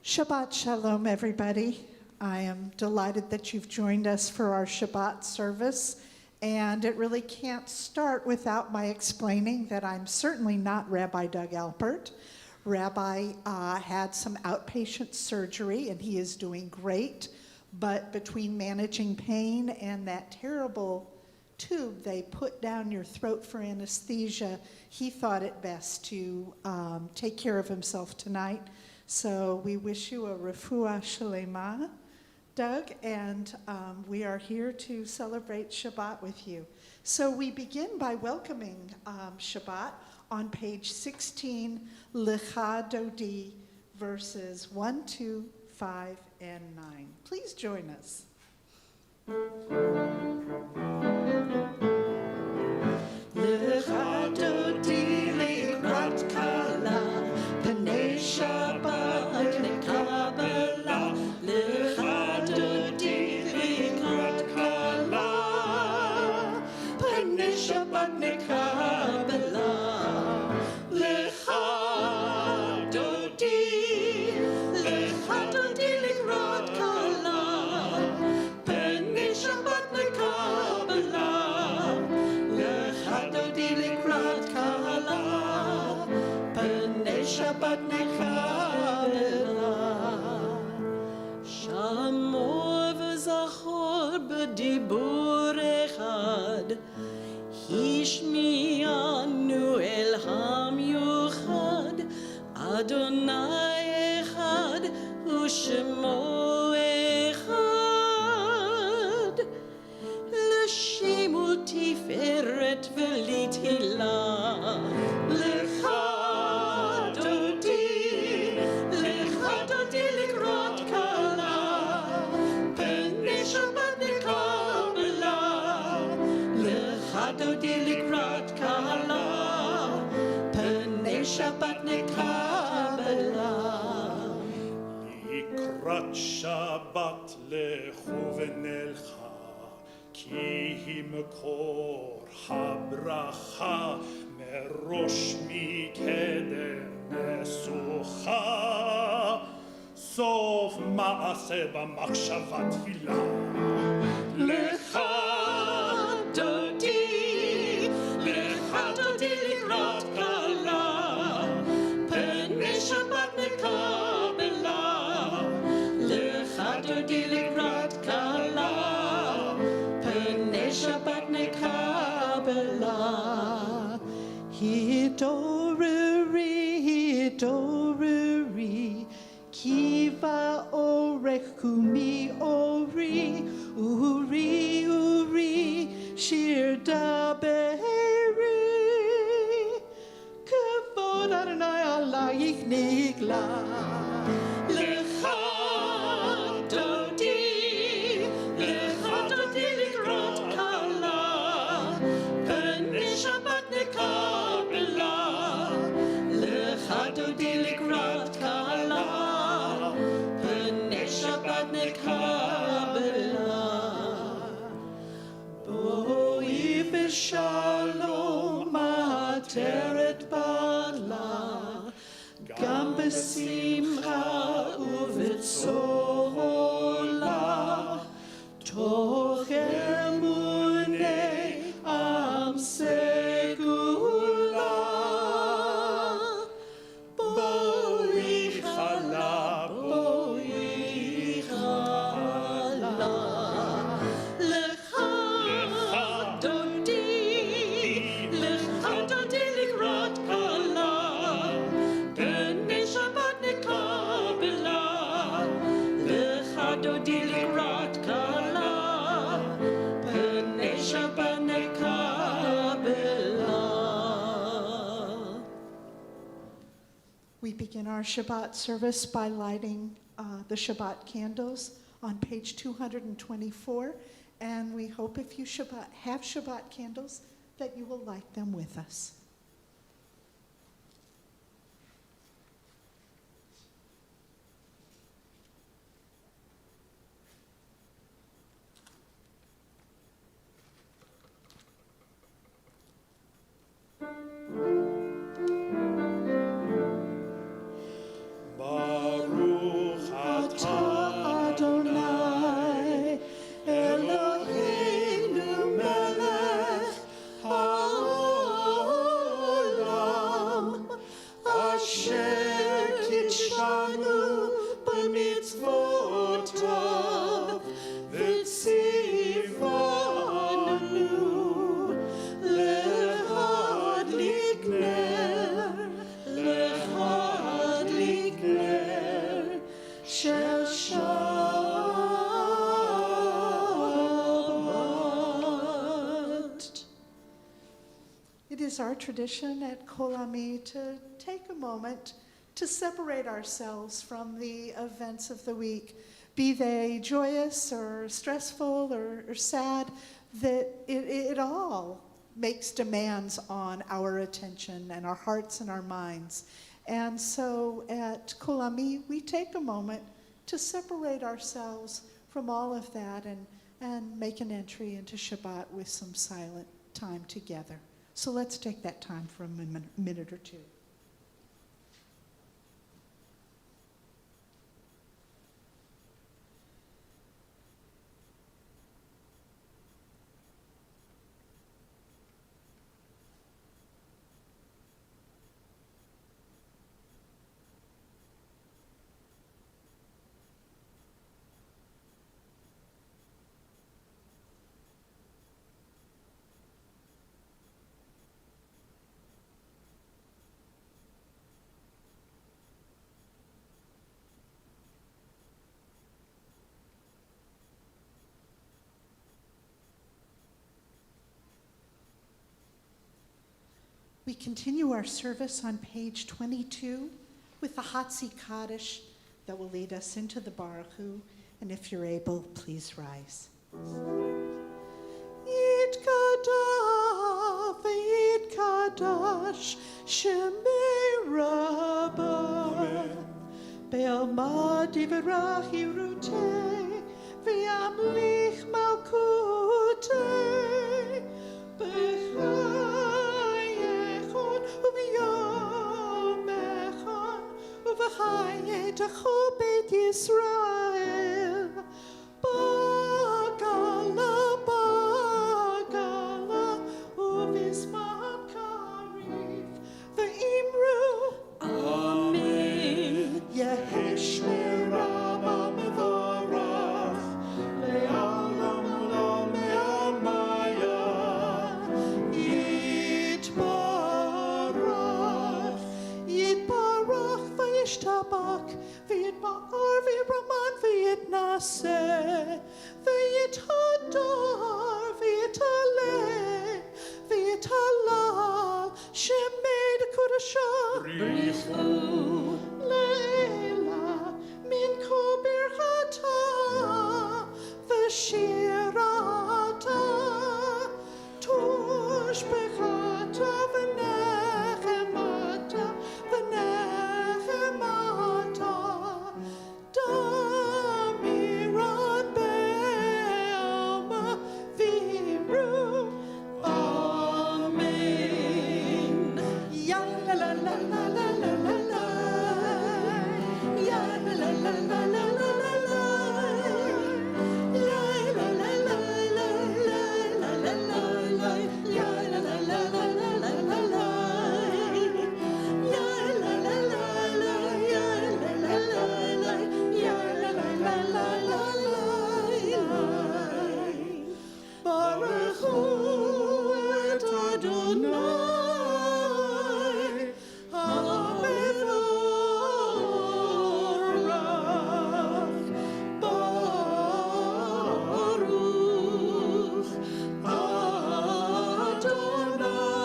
Shabbat Shalom, everybody. I am delighted that you've joined us for our Shabbat service, and it really can't start without my explaining that I'm certainly not Rabbi Doug Alpert. Rabbi had some outpatient surgery, and he is doing great, but between managing pain and that terrible tube they put down your throat for anesthesia, he thought it best to take care of himself tonight. So we wish you a refuah shlema, Doug, and we are here to celebrate Shabbat with you. So we begin by welcoming Shabbat on page 16, Lecha Dodi, verses 1, 2, 5, and 9. Please join us. Lecha Dodi likrat kala, Panei Shabbat nekabela, Lecha Dodi likrat kala, Panei Shabbat nekabela, Lecha Dodi likrat kala, Panei Shabbat nekabela, Lecha Dodi likrat kala, Panei Shabbat nekabela. Shamor v'zachor b'dibur echad, Hishmi'anu el hamyuchad, Adonai echad u'shemo echad, L'shem u'tiferet v'lithilah, Lecha Dodi likrat kala, Panei Shabbat nekabela, Lecha Dodi likrat kala, Panei Shabbat nekabela. Likrat Shabbat lechu v'nelcha, Ki hi mekor habracha, Merosh mikeder mesucha, Sof ma'aseh b'machshava tefila. Lecha Dodi likrat kala, Panei Shabbat nekabela, Lecha Dodi likrat kala, Panei Shabbat nekabela. Hidoreri, Kiva orech kumi ori, Uri, shir daberi, Kavod Adonai alayich nigla. Lecha Dodi likrat kala, Panei Shabbat nekabela, Lecha Dodi likrat kala, Panei Shabbat nekabela. Boi b'shalom ateret bala, Gam b'simcha u'v'tzola, Toch emunei am segula, Boi chala, Lecha Dodi likrat kala, Panei Shabbat nekabela, Lecha Dodi likrat kala, Panei Shabbat nekabela. We begin our Shabbat service by lighting the Shabbat candles on page 224, and we hope if you have Shabbat candles that you will light them with us. Baruch וקדשנו במצוותיו וציוונו להדליק נר של Shabbat. It is our tradition at Kol Ami to take a moment to separate ourselves from the events of the week, be they joyous or stressful or sad, that it all makes demands on our attention and our hearts and our minds. And so at Kol Ami, we take a moment to separate ourselves from all of that and make an entry into Shabbat with some silent time together. So let's take that time for a minute or two. We continue our service on page 22 with the Hatzi Kaddish that will lead us into the Baruch Hu. And if you're able, please rise. Yitkadav v'yitkadash Shebeirach Be'alma divrach yirutei v'yamlich malkutei b'chayechon u'v'yom echon u'v'chayetechu beit Yisrael Bagala u'v'zman karif v'imru Amen. Yehesh merabah mevorach le'olam olam me'amaya Yitbarach v'yishtabak v'yitba'ar v'yiraman v'yitnaseh v'yithadar v'yitaleh v'yitalal shemei dekudashah Brichu Leila min kubirchata v'shirata tushbechata v'nechemata damiran be'alma v'imru Amen. Ya la la la la la la la la Ya la la la la la la la la La la la la la la la la la Ya la la la la la la la la Ya la la la la Ya la la la la Ya la la la la la la Baruch Hu et Adonai HaMevorach Baruch Adonai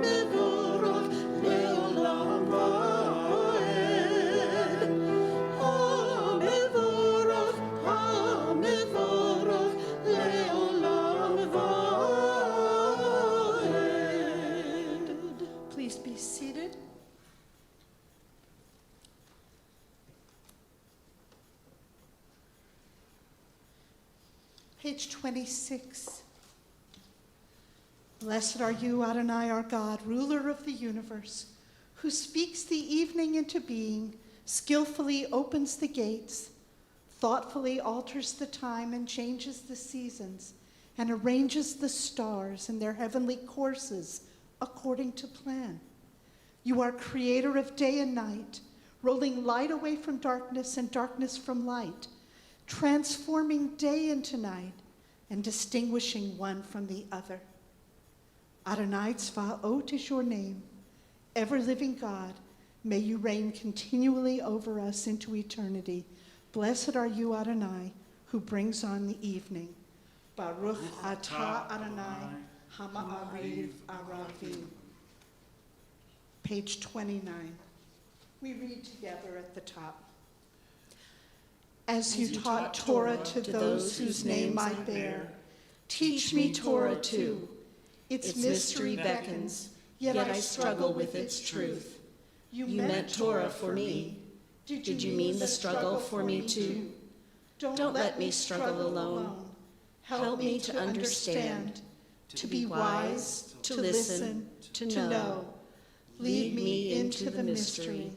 HaMevorach Le'olam va'ed HaMevorach Le'olam va'ed. Please be seated. Page 26. Blessed are you, Adonai, our God, ruler of the universe, who speaks the evening into being, skillfully opens the gates, thoughtfully alters the time and changes the seasons, and arranges the stars in their heavenly courses according to plan. You are creator of day and night, rolling light away from darkness and darkness from light, transforming day into night and distinguishing one from the other. Adonai Tzvaot is your name. Ever-living God, may you reign continually over us into eternity. Blessed are you, Adonai, who brings on the evening. Baruch atah Adonai, ha'ma'ariv aravim. Page 29. We read together at the top. As you taught Torah to those whose name I bear, teach me Torah too. Its mystery beckons, yet I struggle with its truth. You meant Torah for me. Did you mean the struggle for me too? Don't let me struggle alone. Help me to understand, to be wise, to listen, to know. Lead me into the mystery.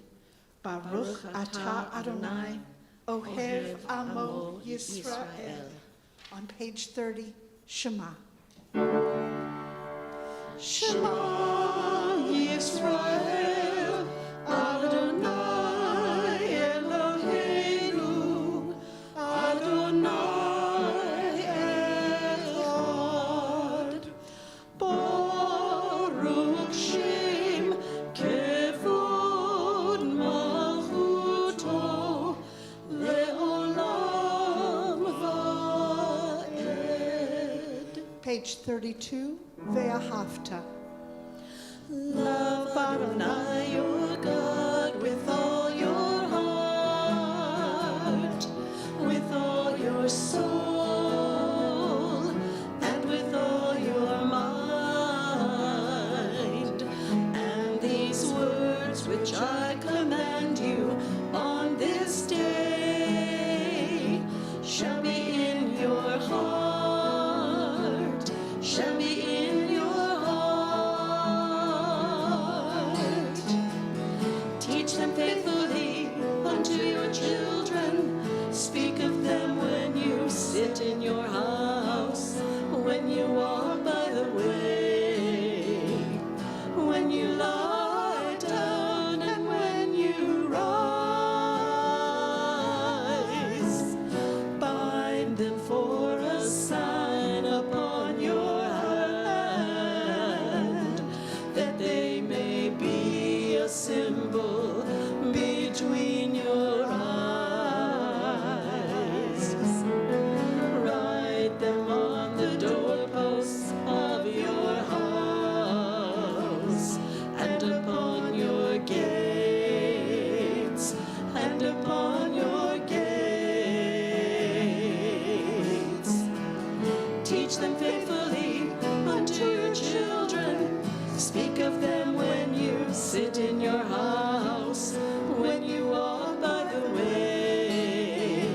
Baruch atah Adonai, Ohev Amo Yisrael. On page 30, Shema. Shema Yisrael, Adonai Eloheinu, Adonai Echad. Baruch Shem Kevod Malchuto Le'olam Va'ed. Page 32, Ve'ahavta. Love Adonai your God with all your heart, with all your soul, and with all your mind. And these words which I command you on this day shall be in your heart, shall be in your heart. Teach them faithfully unto your children. Speak of them when you sit in your house, when you walk by the way, when you lie down, and when you rise. Bind them for a sign upon your hand, that they may be a symbol between your eyes. Write them on the doorposts of your house, and upon your gates, and upon your gates. Teach them faithfully unto your children. Speak of them when you sit in your house, when you walk by the way,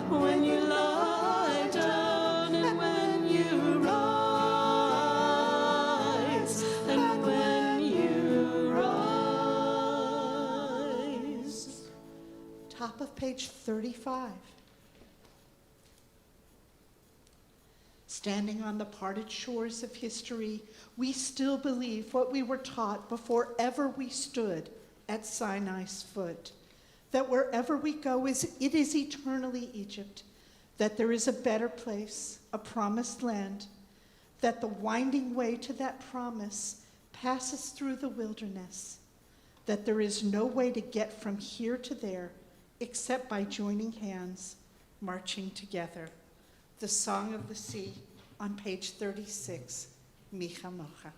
when you lie down, and when you rise, and when you rise. Top of page 35. Standing on the parted shores of history, we still believe what we were taught before ever we stood at Sinai's foot, that wherever we go, it is eternally Egypt, that there is a better place, a promised land, that the winding way to that promise passes through the wilderness, that there is no way to get from here to there except by joining hands, marching together. The Song of the Sea on page 36, Micha Mocha.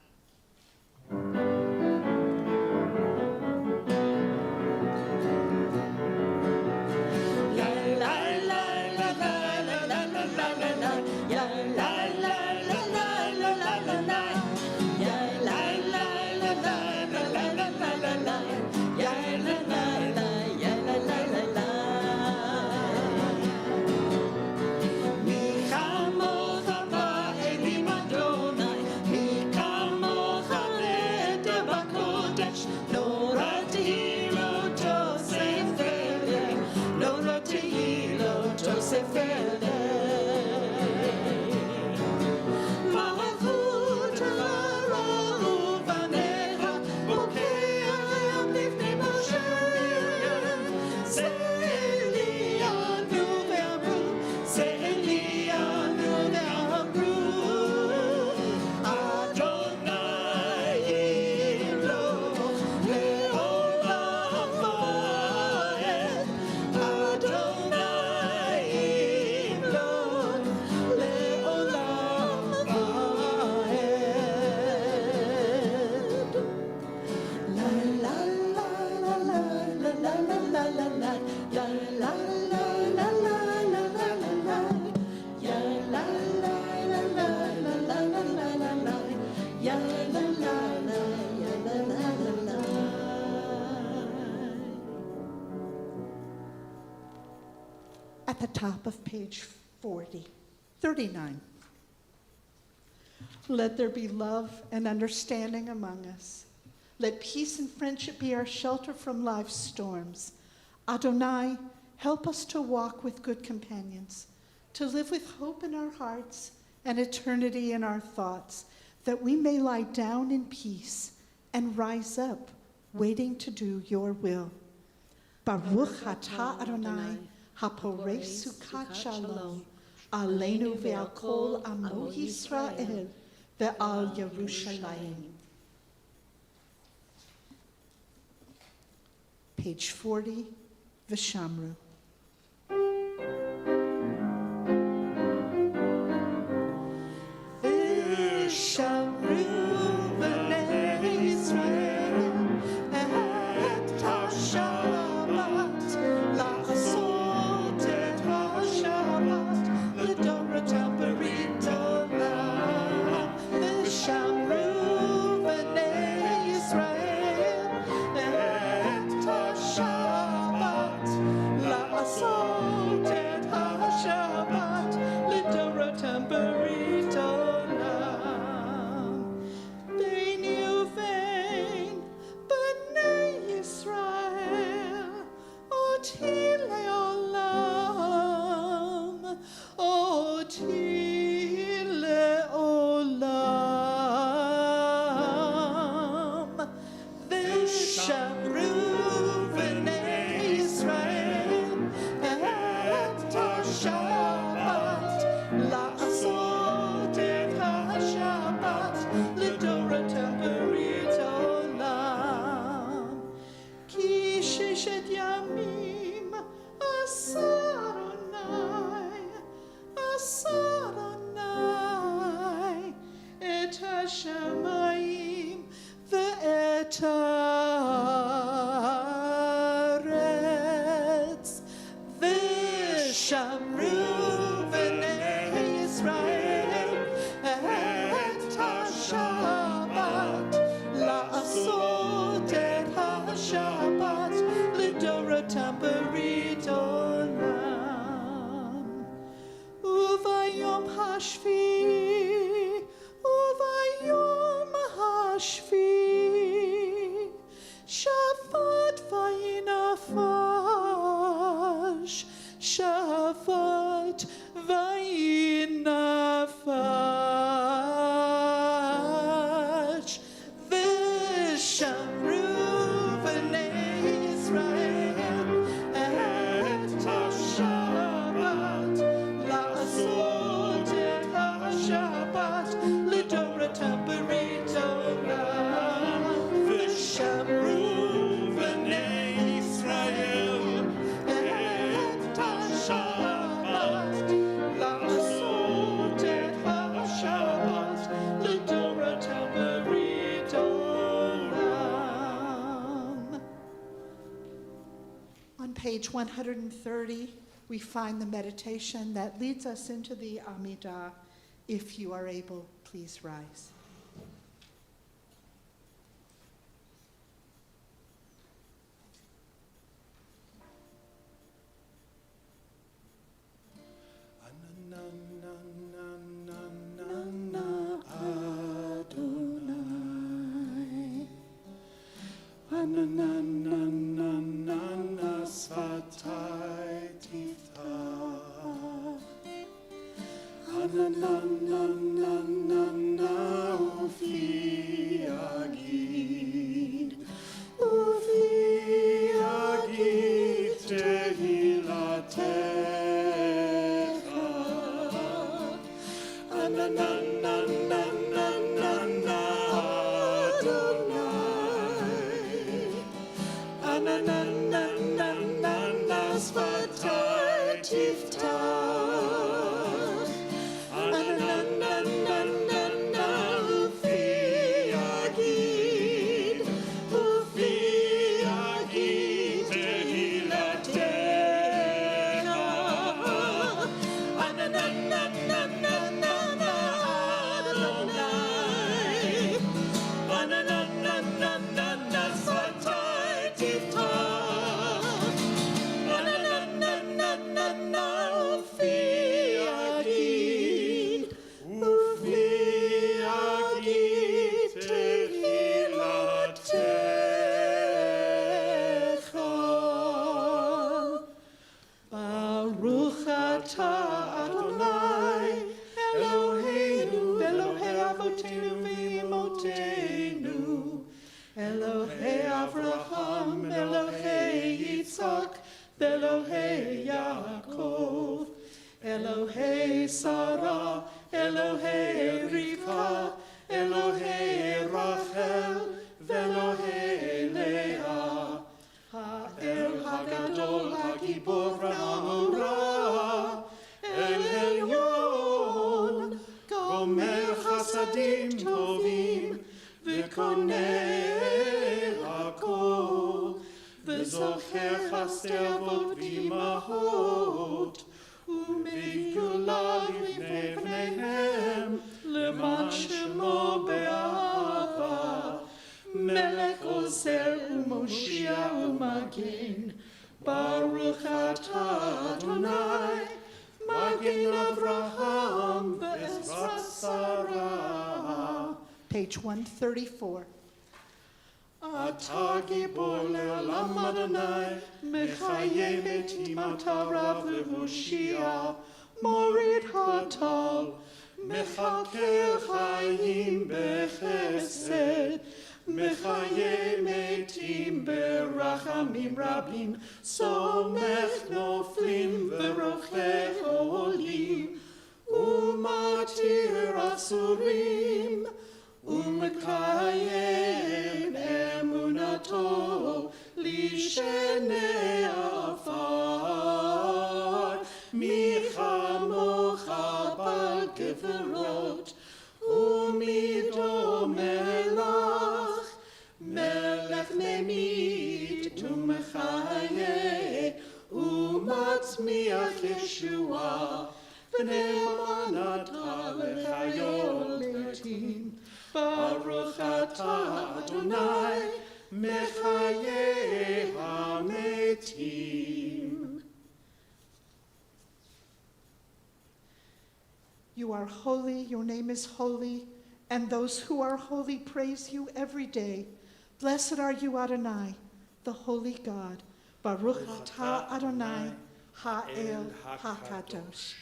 at the top of page 39. Let there be love and understanding among us. Let peace and friendship be our shelter from life's storms. Adonai, help us to walk with good companions, to live with hope in our hearts and eternity in our thoughts, that we may lie down in peace and rise up, waiting to do your will. Baruch atah Adonai, haporei sukat shalom, aleinu ve'al kol amo Yisrael, ve'al Yerushalayim. Page 40, V'shamru. V'shamru b'nei Yisrael et ha-Shabbat, la'asot et ha-Shabbat, l'doratam b'ritolam. V'shamru b'nei Yisrael et ha-Shabbat, la'asot et ha-Shabbat, l'doratam b'ritolam. Beini uvein b'nei Yisrael, oti le'olam, oti le'olam. V'shamru b'nei Yisrael et ha-Shabbat, la'asot et ha-Shabbat, l'doratam b'ritolam. Ki sheshet yamim asa Adonai, et hashamayim ve'et haaretz. V'shamru b'nei Yisrael et ha-Shabbat, la'asot et ha-Shabbat, l'doratam b'ritolam. Uvayom hashvi, uvayom hashvi, Shabbat vayinafash, Shabbat vayinafash. V'shamru b'nei Yisrael et ha-Shabbat, la'asot et ha-Shabbat, l'doratam b'ritolam. V'shamru b'nei Yisrael et ha-Shabbat, la'asot et ha-Shabbat, l'doratam b'ritolam. On page 130, we find the meditation that leads us into the Amidah. If you are able, please rise. Shabbat Elohei Avraham, Elohei Yitzhak, Elohei Yaakov, Elohei Sarah, Elohei Rivka, Elohei Rachel, Elohei Leah, Ha'el Hagadol Hagibor Ha'amora, El Elyon, Gomer Chasadim Tovim, V'koneh Hakol, V'zocher Chasdei Avot V'imahot, U'megula Livnei Bneihem, Leman Shemo Be'ahava, Melech Ozer U'Moshia U'Magen, Baruch Atah Adonai, Magen Avraham Ve'ezrat Sarah. Page 134. אתה גיבור לעולם אדוני, מחיה מתים אתה רב ומושיע, מוריד הטל, מחכה חיים בחסד, מחיה מתים ברחמים רבים, סומך נופלים ורוכך עולים, ומתיר אסורים, ומקיים אמונתו לשני עפר. מי כמוך בעל גבורות ומי דומה לך, מלך ממית ומחיה ומצמיח ישועה, ונאמן אתה לחיות מתים. Baruch atah Adonai, mechayeh hametim. You are holy, your name is holy, and those who are holy praise you every day. Blessed are you, Adonai, the holy God. Baruch atah Adonai, ha'el hakadosh.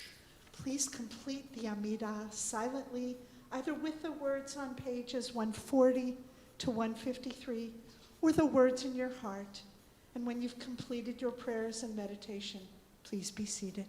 Please complete the Amidah silently, either with the words on pages 140 to 153, or the words in your heart. And when you've completed your prayers and meditation, please be seated.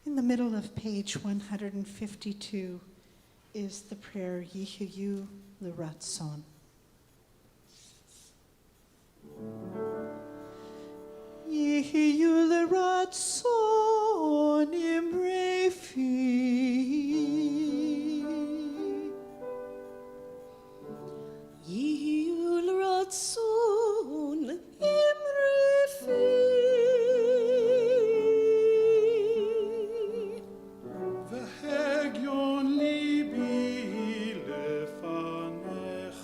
In the middle of page 152 is the prayer Yihiyu L'Ratzon. Yihiyu L'Ratzon Imrefi. Yihiyu l'ratzon imrefi. והגיון ליבי לפניך.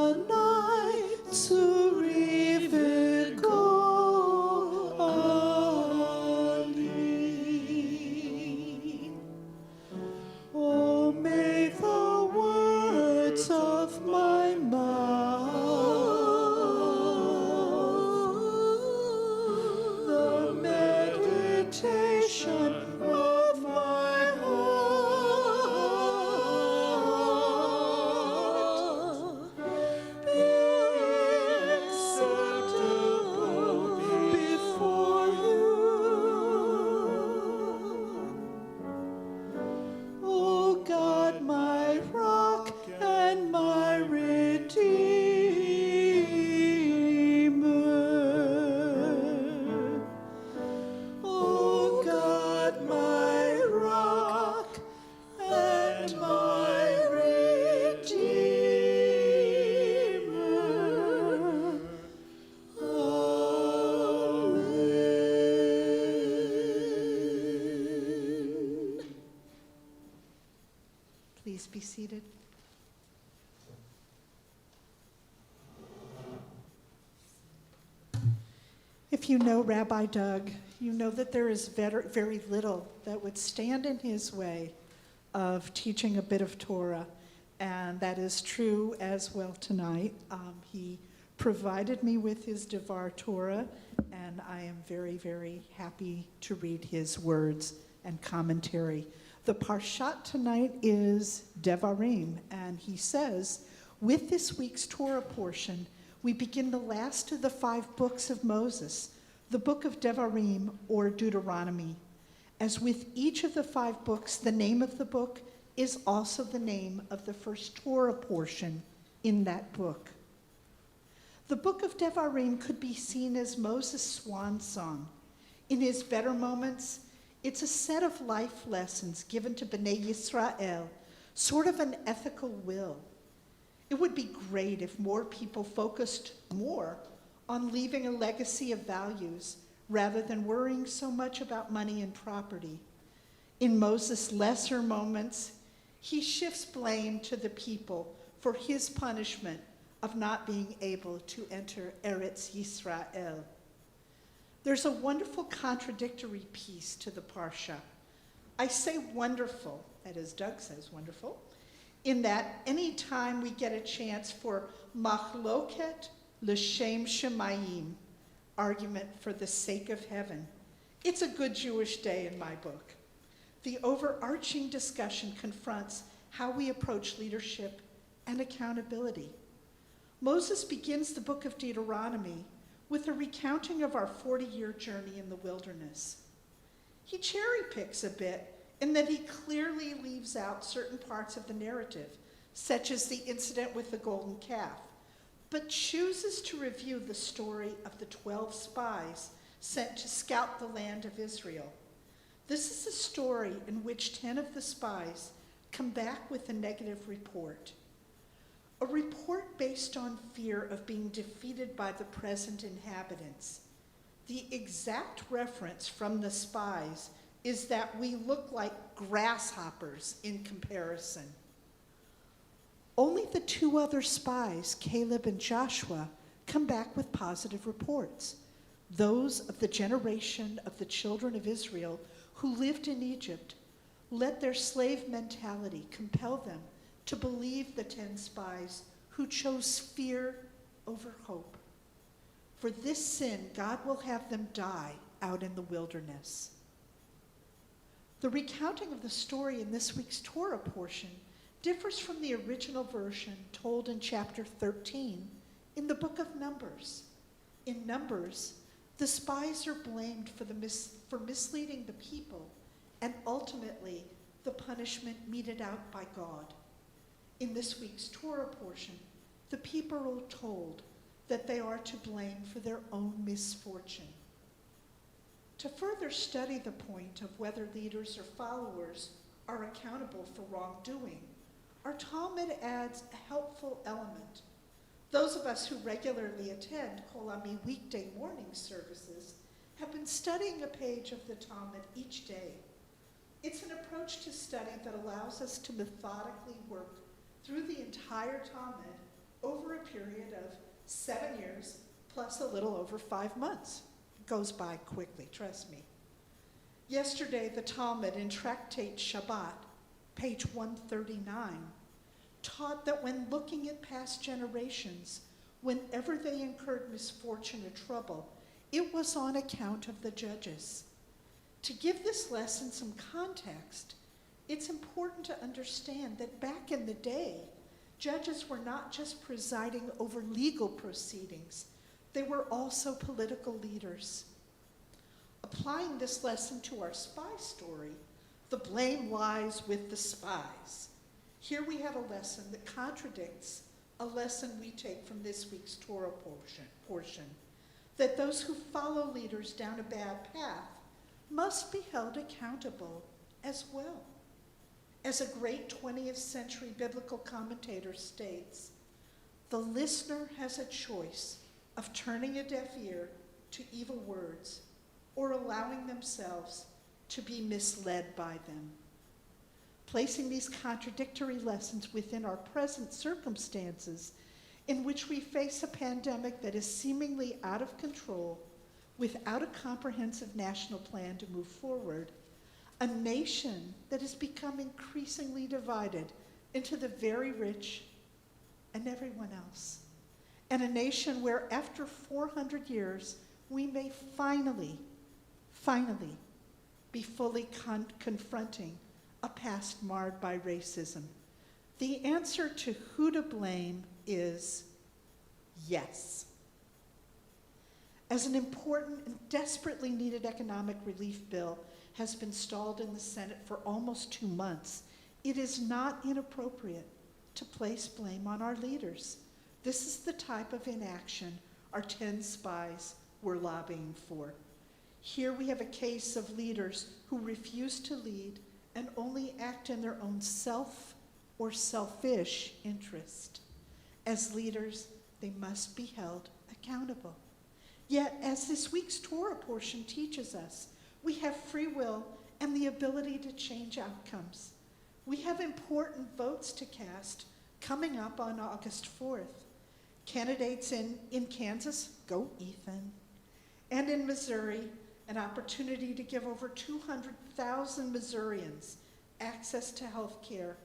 Adonai Tzuri V'Go be seated. If you know Rabbi Doug, you know that there is very little that would stand in his way of teaching a bit of Torah, and that is true as well tonight. He provided me with his Devar Torah, and I am very, very happy to read his words and commentary. The Parshat tonight is Devarim, and he says, with this week's Torah portion, we begin the last of the 5 books of Moses, the book of Devarim, or Deuteronomy. As with each of the 5 books, the name of the book is also the name of the first Torah portion in that book. The book of Devarim could be seen as Moses' swan song. In his better moments, it's a set of life lessons given to Bnei Yisrael, sort of an ethical will. It would be great if more people focused more on leaving a legacy of values rather than worrying so much about money and property. In Moses' lesser moments, he shifts blame to the people for his punishment of not being able to enter Eretz Yisrael. There's a wonderful contradictory piece to the Parsha. I say wonderful, that is, Doug says wonderful, in that any time we get a chance for machloket l'shem shemayim, argument for the sake of heaven, it's a good Jewish day in my book. The overarching discussion confronts how we approach leadership and accountability. Moses begins the book of Deuteronomy with a recounting of our 40-year journey in the wilderness. He cherry-picks a bit in that he clearly leaves out certain parts of the narrative, such as the incident with the golden calf, but chooses to review the story of the 12 spies sent to scout the land of Israel. This is a story in which 10 of the spies come back with a negative report. A report based on fear of being defeated by the present inhabitants. The exact reference from the spies is that we look like grasshoppers in comparison. Only the 2 other spies, Caleb and Joshua, come back with positive reports. Those of the generation of the children of Israel who lived in Egypt, let their slave mentality compel them to believe the 10 spies who chose fear over hope. For this sin, God will have them die out in the wilderness. The recounting of the story in this week's Torah portion differs from the original version told in chapter 13 in the book of Numbers. In Numbers, the spies are blamed for misleading the people, and ultimately the punishment meted out by God. In this week's Torah portion, the people are told that they are to blame for their own misfortune. To further study the point of whether leaders or followers are accountable for wrongdoing, our Talmud adds a helpful element. Those of us who regularly attend Kol Ami weekday morning services have been studying a page of the Talmud each day. It's an approach to study that allows us to methodically work through the entire Talmud over a period of 7 years plus a little over 5 months. It goes by quickly, trust me. Yesterday, the Talmud in Tractate Shabbat, page 139, taught that when looking at past generations, whenever they incurred misfortune or trouble, it was on account of the judges. To give this lesson some context, it's important to understand that back in the day, judges were not just presiding over legal proceedings, they were also political leaders. Applying this lesson to our spy story, the blame lies with the spies. Here we have a lesson that contradicts a lesson we take from this week's Torah portion, that those who follow leaders down a bad path must be held accountable as well. As a great 20th century biblical commentator states, the listener has a choice of turning a deaf ear to evil words or allowing themselves to be misled by them. placing these contradictory lessons within our present circumstances in which we face a pandemic that is seemingly out of control without a comprehensive national plan to move forward, a nation that has become increasingly divided into the very rich and everyone else, and a nation where after 400 years we may finally be fully confronting a past marred by racism. The answer to who to blame is yes. As an important and desperately needed economic relief bill has been stalled in the Senate for almost 2 months, it is not inappropriate to place blame on our leaders. This is the type of inaction our 10 spies were lobbying for. Here we have a case of leaders who refuse to lead and only act in their own self or selfish interest. As leaders, they must be held accountable. Yet, as this week's Torah portion teaches us, we have free will and the ability to change outcomes. We have important votes to cast coming up on August 4th. Candidates in Kansas, go Ethan, and in Missouri, an opportunity to give over 200,000 Missourians access to health care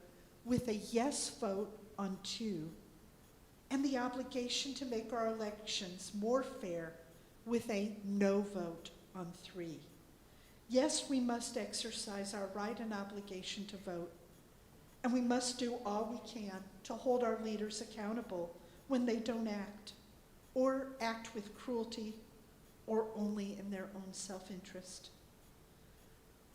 with a yes vote on 2, and the obligation to make our elections more fair with a no vote on 3. Yes, we must exercise our right and obligation to vote, and we must do all we can to hold our leaders accountable when they don't act, or act with cruelty, or only in their own self-interest.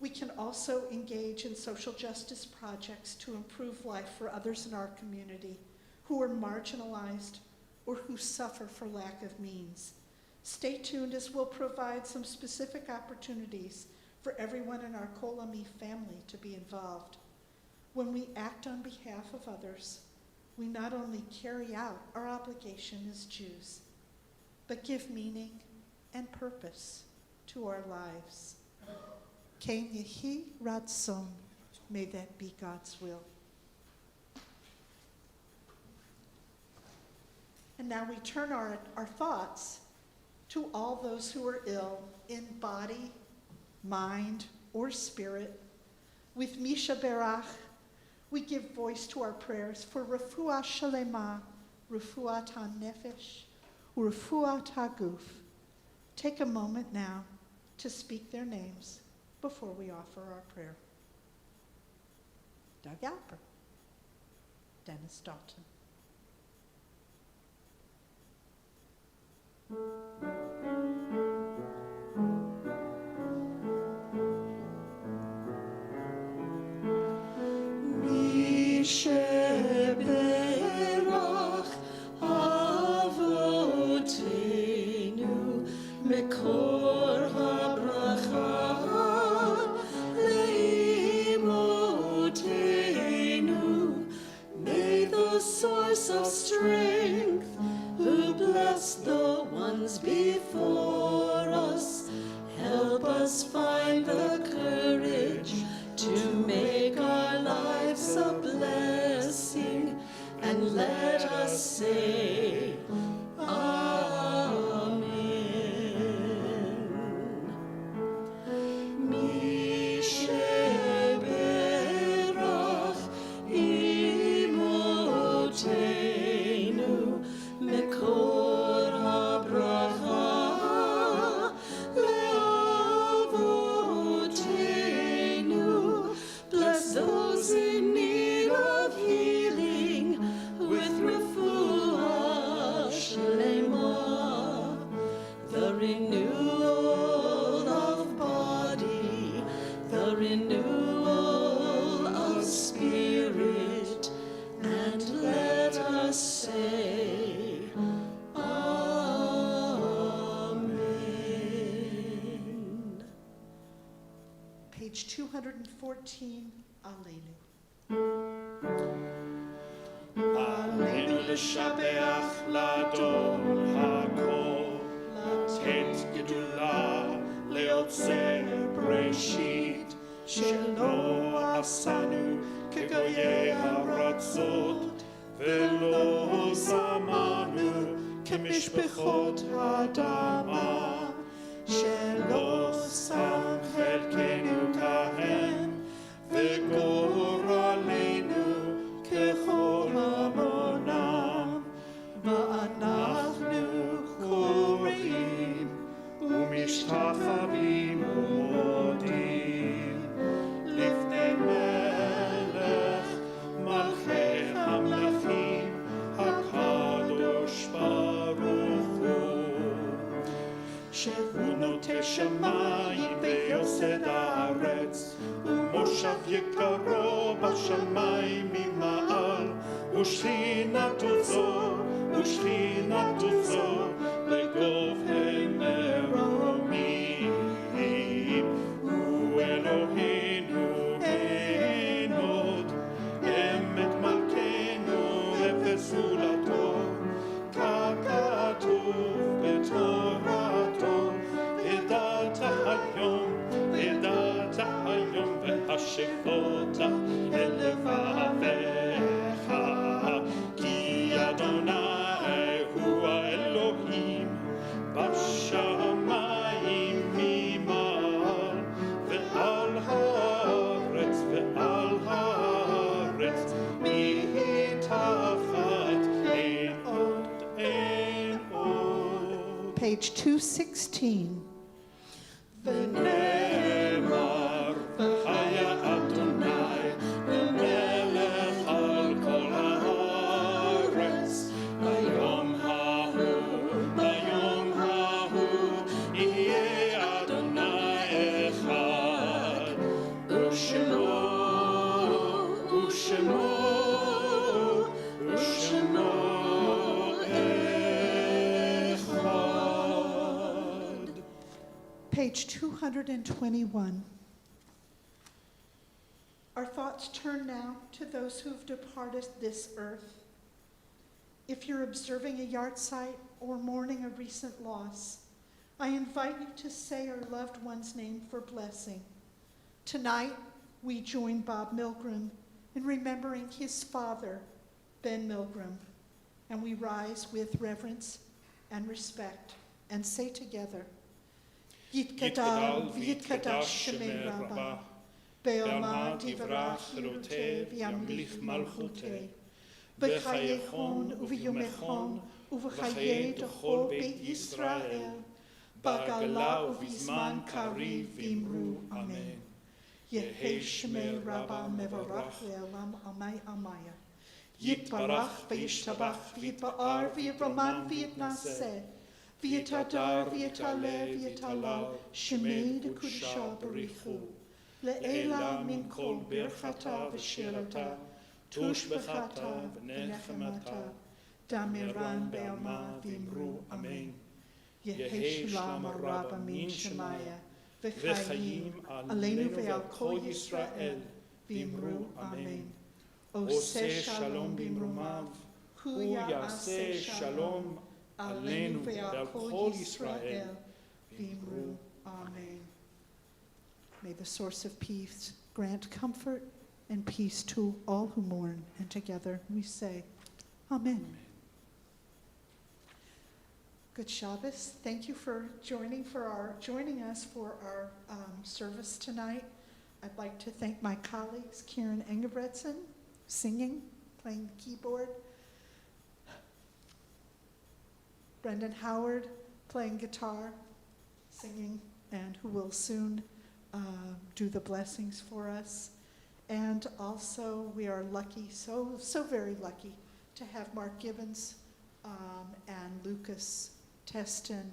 We can also engage in social justice projects to improve life for others in our community who are marginalized or who suffer for lack of means. Stay tuned as we'll provide some specific opportunities for everyone in our Kol Ami family to be involved. When we act on behalf of others, we not only carry out our obligation as Jews, but give meaning and purpose to our lives. Ken Yehi Ratzon, may that be God's will. And now we turn our thoughts to all those who are ill in body, mind, or spirit. With Shebeirach, we give voice to our prayers for refuah shalema, refuat ha-nefesh, refuat ha-guf. Take a moment now to speak their names before we offer our prayer. Doug Alper, Dennis Dalton. Shebeirach avotenu mekor habracha leimotenu. May the source of strength, who blessed the ones before us, help us find the courage to make our lives a blessing, and let us say, Amen. Mi Shebeirach imotenu mekor habracha leavotenu. Bless those in need of healing with refuah shlema, the renewal of body, the renewal of spirit, and let us say, Amen. Page 214, Alleluia. עלינו לשבח לאדון הכל, לתת גדולה ליוצר בראשית, שלא עשנו כגויי הארצות, ולא שמענו כמשפחות האדמה, שלא שם חלקנו כהן, וגורלנו ככל המונם. ואנחנו קוראים ומשתחווים ומודים לפני מלך מלכי המלכים הקדוש ברוך הוא, שהוא נוטה שמיים ויוסד הארץ, ומושב יקרו בשמיים ממעל, ושכינתו זו לגובה מרומים. הוא אלוהינו אין עוד, אמת מלכנו וזולתו, ככתוב בתורתו, ידעת היום והשבות אל לבביך, כי אדוני הוא האלוהים בשמיים ממעל, ועל הארץ מתחת אין עוד. Page 216. ונאמר חיה אדוני ומלך על כל הארץ, ביום ההוא יהיה אדוני אחד, ושמו אחד. Page 221. Our thoughts turn now to those who have departed this earth. If you're observing a yard site or mourning a recent loss, I invite you to say your loved one's name for blessing. Tonight, we join Bob Milgram in remembering his father, Ben Milgram, and we rise with reverence and respect and say together, Yitgadal v'yitkadosh shemei Rabbah, be'alma divrach chiruteh v'yamlich malchuteh, b'chayechon uv'yomechon uv'chayei d'chol beit Yisrael, b'gala uv'zman kariv v'imru amen. Yehei shemei Rabbah mevarach le'olam amay amaya. Yitbarach v'yishtabach v'yitba'ar v'yivraman v'yitnaseh, v'yitadar v'yitaleh v'yitalal shemei d'kudusha barichu. Le'ela min kol birchata v'shirata, tushbechata v'nechemata, damiran be'alma v'imru amen. Yehei shalom rabba min shemaya, v'chayim aleinu ve'al kol Yisrael, v'imru amen. Oseh shalom b'imrumav, hu yaseh shalom aleinu ve'al kol Yisrael, v'imru amen. May the source of peace grant comfort and peace to all who mourn, and together we say, Amen. Good Shabbos. Thank you for joining us for our service tonight. I'd like to thank my colleagues, Karen Engebretson, singing, playing the keyboard, Brendan Howard, playing guitar, singing, and who will soon do the blessings for us. And also, we are lucky, so very lucky, to have Mark Gibbons and Lucas Teston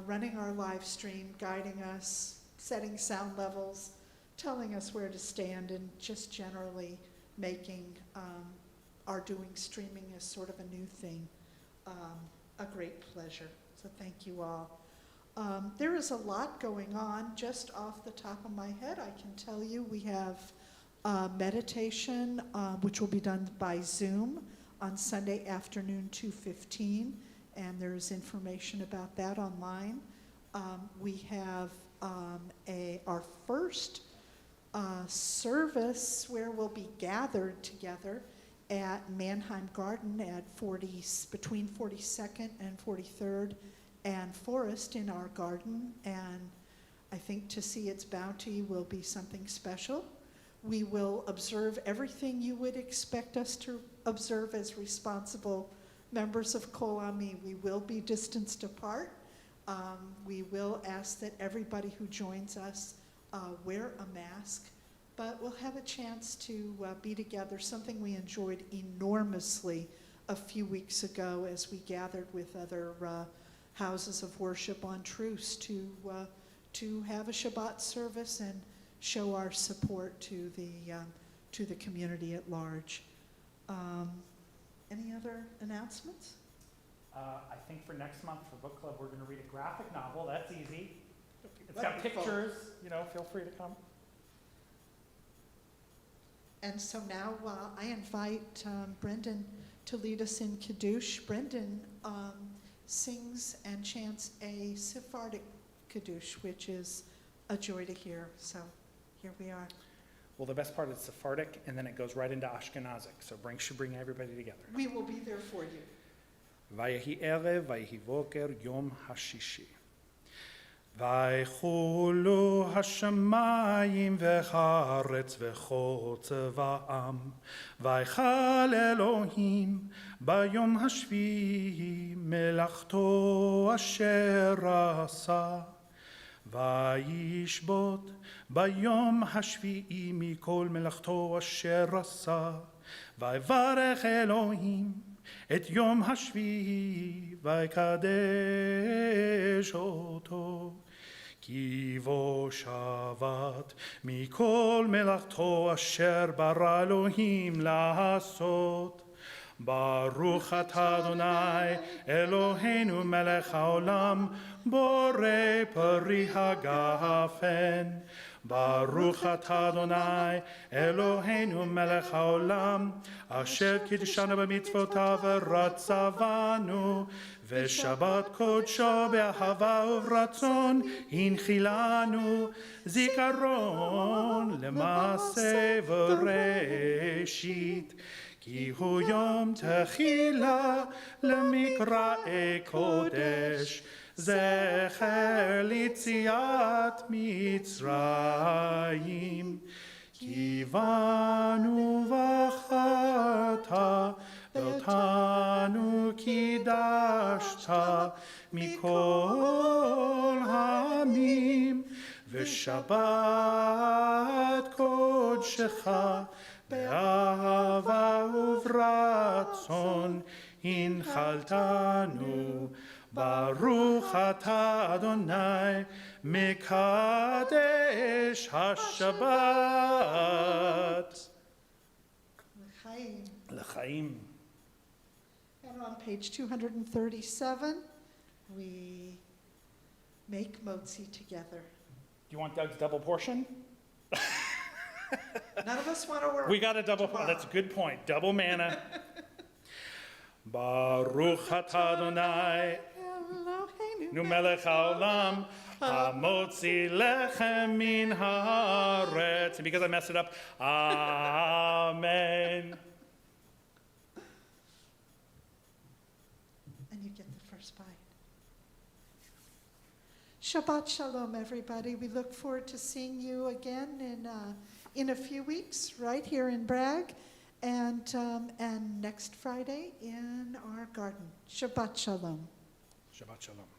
running our live stream, guiding us, setting sound levels, telling us where to stand, and just generally making our doing streaming as sort of a new thing a great pleasure. So thank you all. There is a lot going on. Just off the top of my head, I can tell you we have meditation, which will be done by Zoom on Sunday afternoon, 2:15, and there's information about that online. We have our first service where we'll be gathered together at Mannheim Garden at between 42nd and 43rd and Forest in our garden. And I think to see its bounty will be something special. We will observe everything you would expect us to observe as responsible members of Kol Ami. We will be distanced apart. We will ask that everybody who joins us wear a mask, but we'll have a chance to be together, something we enjoyed enormously a few weeks ago as we gathered with other houses of worship on truce to have a Shabbat service and show our support to the community at large. Any other announcements? I think for next month for book club, we're going to read a graphic novel. That's easy. It's got Wonderful. pictures, feel free to come. And so now I invite Brendan to lead us in Kiddush. Brendan sings and chants a Sephardic Kiddush, which is a joy to hear. So here we are. Well, the best part is Sephardic, and then it goes right into Ashkenazic. So should bring everybody together. We will be there for you. ויהי ערב ויהי בוקר יום השישי. ויחולו השמיים והארץ וכל צבאם. ויחל אלוהים ביום השביעי מלאכתו אשר עשה. וישבות ביום השביעי מכל מלאכתו אשר עשה. ויברך אלוהים את יום השביעי ויקדש אותו, כי בו שבת מכל מלאכתו אשר ברא אלוהים לעשות. ברוך אתה אדוני אלוהינו מלך העולם בורא פרי הגפן. ברוך אתה אדוני אלוהינו מלך העולם אשר קידשנו במצוותיו ורצה-בנו ושבת קודשו באהבה וברצון הנחילנו זיכרון למעשה וראשית כי הוא יום תחילה למקראי קודש זכר ליציאת מצרים. כי בנו בחרת ואותנו קידשת מכל העמים ושבת קודשך באהבה וברצון הנחלתנו. ברוך אתה אדוני מקדש השבת. לחיים. And on page 237, we make motzi together. Do you want Doug's double portion? None of us want to work. We got a double, that's a good point, double manna. Baruch atah Adonai, nu melech haolam, hamotzi lechem min haaretz. And because I messed it up, amen. And you get the first bite. Shabbat shalom, everybody. We look forward to seeing you again in a few weeks, right here in Bragg, and next Friday in our garden. Shabbat shalom. Shabbat shalom.